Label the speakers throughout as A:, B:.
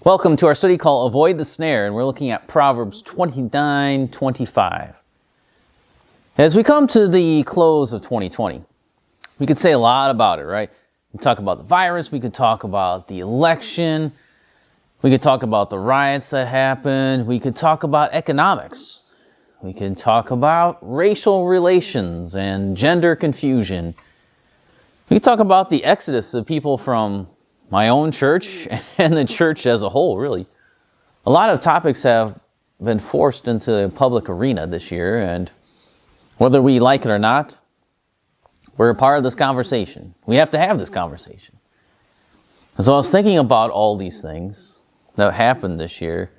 A: Welcome to our study called Avoid the Snare, and we're looking at Proverbs 29:25. As we come to the close of 2020, we could say a lot about it, right? We could talk about the virus, we could talk about the election, we could talk about the riots that happened, we could talk about economics, we could talk about racial relations and gender confusion. We could talk about the exodus of people from my own church and the church as a whole, really. A lot of topics have been forced into the public arena this year, and whether we like it or not, we're a part of this conversation. We have to have this conversation. And so I was thinking about all these things that happened this year.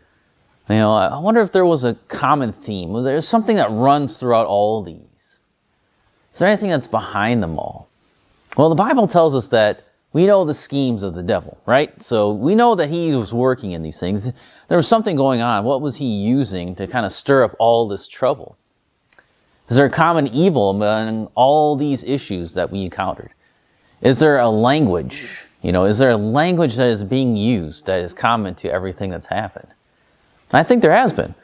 A: I wonder if there was a common theme. There's something that runs throughout all these. Is there anything that's behind them all? Well, the Bible tells us that we know the schemes of the devil, right? So we know that he was working in these things. There was something going on. What was he using to kind of stir up all this trouble? Is there a common evil among all these issues that we encountered? Is there a language? Is there a language that is being used that is common to everything that's happened? And I think there has been.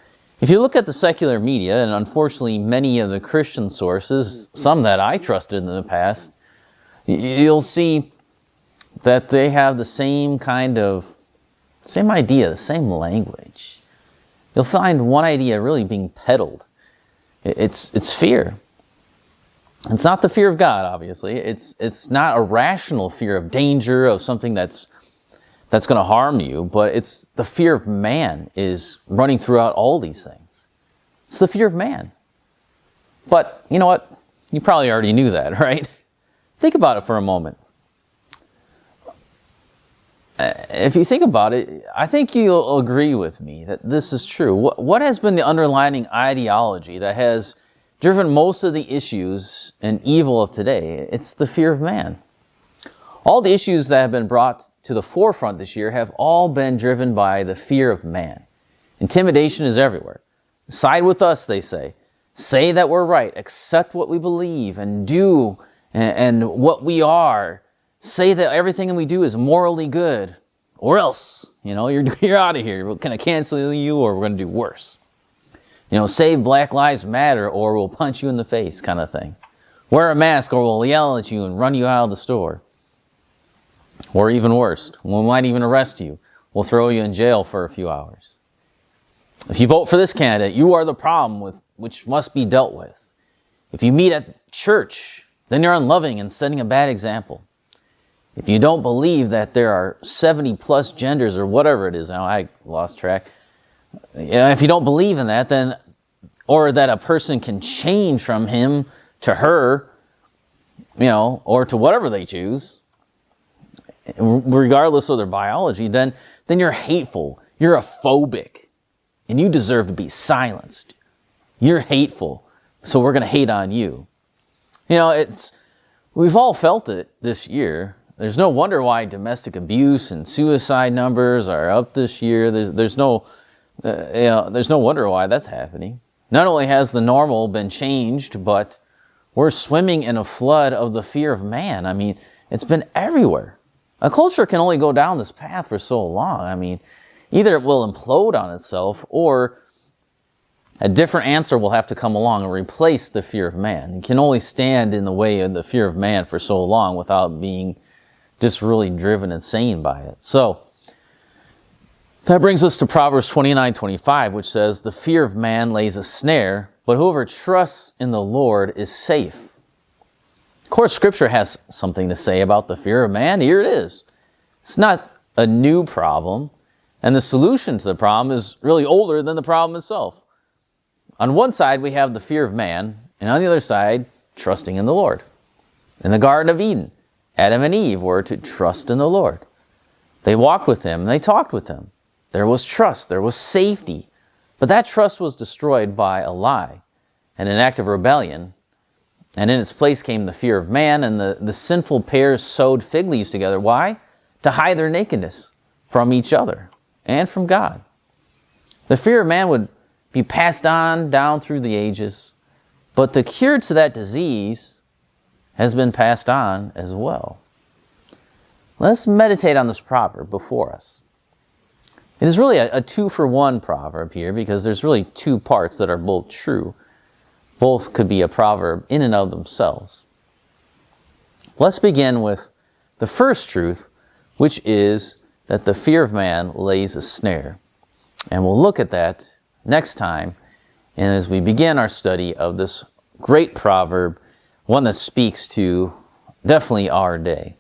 A: If you look at the secular media, and unfortunately many of the Christian sources, some that I trusted in the past, you'll see that they have the same idea, the same language. You'll find one idea really being peddled. It's fear. It's not the fear of God, obviously. It's not a rational fear of danger, of something that's going to harm you, but it's the fear of man is running throughout all these things. It's the fear of man. But you know what? You probably already knew that, right? Think about it for a moment. If you think about it, I think you'll agree with me that this is true. What has been the underlying ideology that has driven most of the issues and evil of today? It's the fear of man. All the issues that have been brought to the forefront this year have all been driven by the fear of man. Intimidation is everywhere. Side with us, they say. Say that we're right. Accept what we believe and do and what we are. Say that everything we do is morally good, or else, you're out of here. We're going to cancel you, or we're going to do worse. Say Black Lives Matter, or we'll punch you in the face, kind of thing. Wear a mask, or we'll yell at you and run you out of the store. Or even worse, we might even arrest you. We'll throw you in jail for a few hours. If you vote for this candidate, you are the problem which must be dealt with. If you meet at church, then you're unloving and setting a bad example. If you don't believe that there are 70 plus genders or whatever it is, now I lost track. If you don't believe in that, then, or that a person can change from him to her, or to whatever they choose, regardless of their biology, then you're hateful. You're a phobic, and you deserve to be silenced. You're hateful, so we're going to hate on you. We've all felt it this year. There's no wonder why domestic abuse and suicide numbers are up this year. There's no wonder why that's happening. Not only has the normal been changed, but we're swimming in a flood of the fear of man. It's been everywhere. A culture can only go down this path for so long. Either it will implode on itself, or a different answer will have to come along and replace the fear of man. You can only stand in the way of the fear of man for so long without being just really driven insane by it. So that brings us to Proverbs 29:25, which says, "The fear of man lays a snare, but whoever trusts in the Lord is safe." Of course, Scripture has something to say about the fear of man. Here it is. It's not a new problem, and the solution to the problem is really older than the problem itself. On one side, we have the fear of man, and on the other side, trusting in the Lord. In the Garden of Eden, Adam and Eve were to trust in the Lord. They walked with him, and they talked with him. There was trust, there was safety. But that trust was destroyed by a lie and an act of rebellion. And in its place came the fear of man, and the sinful pairs sewed fig leaves together. Why? To hide their nakedness from each other and from God. The fear of man would be passed on down through the ages, but the cure to that disease has been passed on as well. Let's meditate on this proverb before us. It is really a two-for-one proverb here because there's really two parts that are both true. Both could be a proverb in and of themselves. Let's begin with the first truth, which is that the fear of man lays a snare. And we'll look at that next time, and as we begin our study of this great proverb, one that speaks to definitely our day.